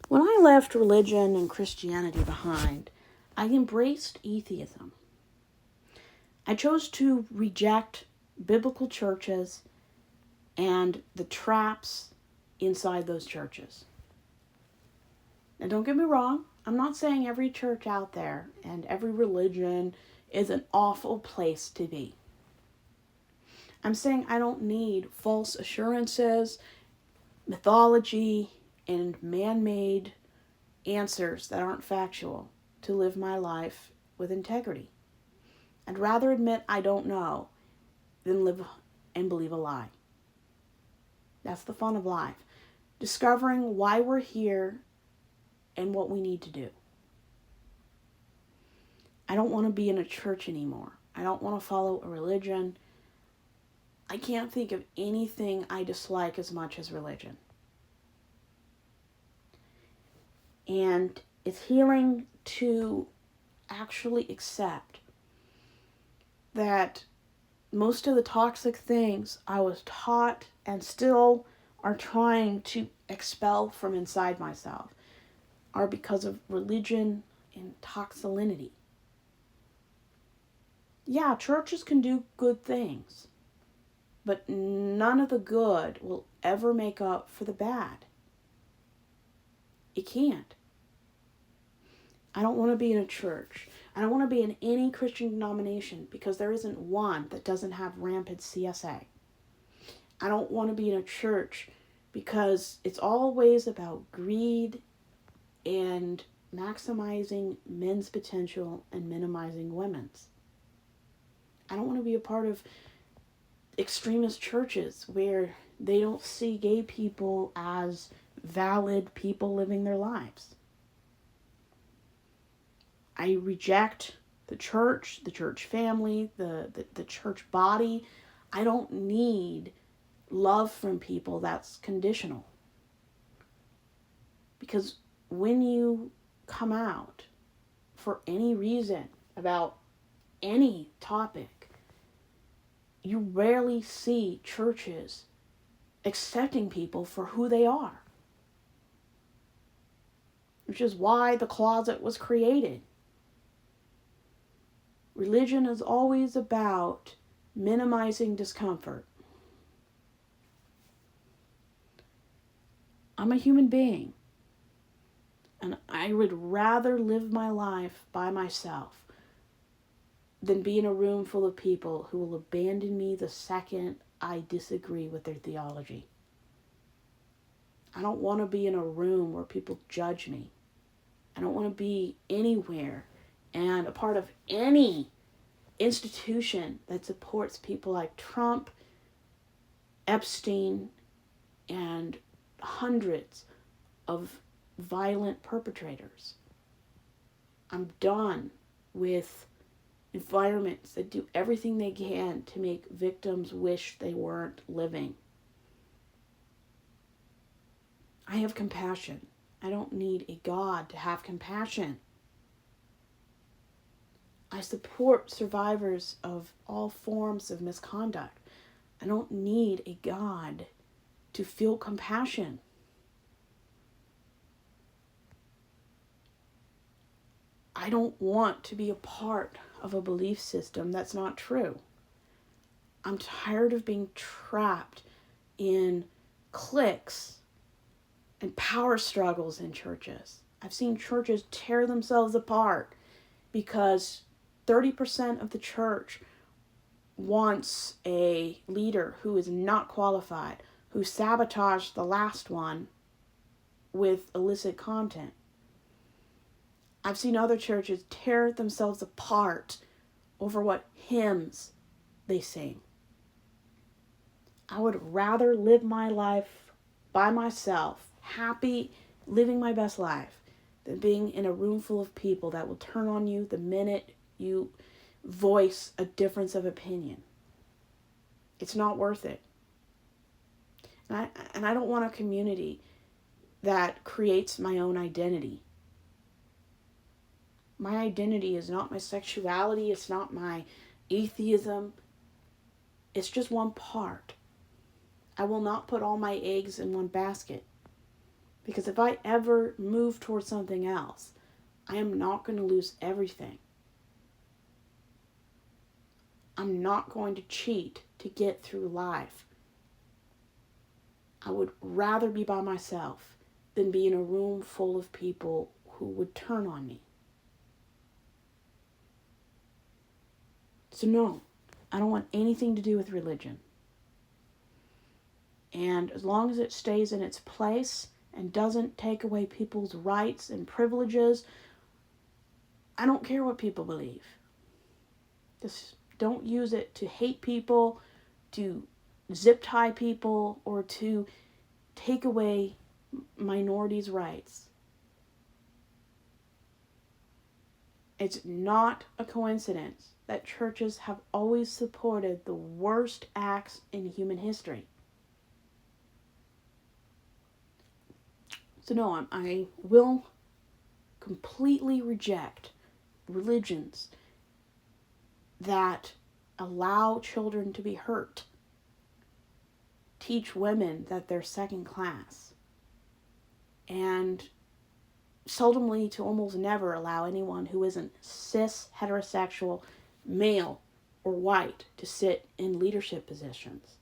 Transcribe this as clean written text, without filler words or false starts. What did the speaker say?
When I left religion and Christianity behind, I embraced atheism. I chose to reject biblical churches and the traps inside those churches. Now, don't get me wrong, I'm not saying every church out there and every religion is an awful place to be. I'm saying I don't need false assurances, mythology, and man-made answers that aren't factual to live my life with integrity. I'd rather admit I don't know than live and believe a lie. That's the fun of life. Discovering why we're here and what we need to do. I don't want to be in a church anymore. I don't want to follow a religion. I can't think of anything I dislike as much as religion. And it's healing to actually accept that most of the toxic things I was taught and still are trying to expel from inside myself are because of religion and toxicity. Yeah, churches can do good things, but none of the good will ever make up for the bad. It can't. I don't want to be in a church. I don't want to be in any Christian denomination because there isn't one that doesn't have rampant CSA. I don't want to be in a church because it's always about greed and maximizing men's potential and minimizing women's. I don't want to be a part of extremist churches where they don't see gay people as valid people living their lives. I reject the church family, the church body. I don't need love from people that's conditional. Because when you come out for any reason about any topic, you rarely see churches accepting people for who they are. Which is why the closet was created. Religion is always about minimizing discomfort. I'm a human being, and I would rather live my life by myself than be in a room full of people who will abandon me the second I disagree with their theology. I don't want to be in a room where people judge me. I don't want to be anywhere and a part of any institution that supports people like Trump, Epstein, and hundreds of violent perpetrators. I'm done with environments that do everything they can to make victims wish they weren't living. I have compassion. I don't need a God to have compassion. I support survivors of all forms of misconduct. I don't need a God to feel compassion. I don't want to be a part of a belief system that's not true. I'm tired of being trapped in cliques and power struggles in churches. I've seen churches tear themselves apart because 30% of the church wants a leader who is not qualified, who sabotaged the last one with illicit content. I've seen other churches tear themselves apart over what hymns they sing. I would rather live my life by myself, happy, living my best life, than being in a room full of people that will turn on you the minute you voice a difference of opinion. It's not worth it. And I don't want a community that creates my own identity. My identity is not my sexuality. It's not my atheism. It's just one part. I will not put all my eggs in one basket Because if I ever move towards something else, I am not going to lose everything. I'm not going to cheat to get through life. I would rather be by myself than be in a room full of people who would turn on me. So no, I don't want anything to do with religion. And as long as it stays in its place and doesn't take away people's rights and privileges, I don't care what people believe. Just don't use it to hate people, to zip tie people, or to take away minorities' rights. It's not a coincidence that churches have always supported the worst acts in human history. So no, I will completely reject religions that allow children to be hurt, teach women that they're second class, and seldomly to almost never allow anyone who isn't cis, heterosexual, male, or white to sit in leadership positions.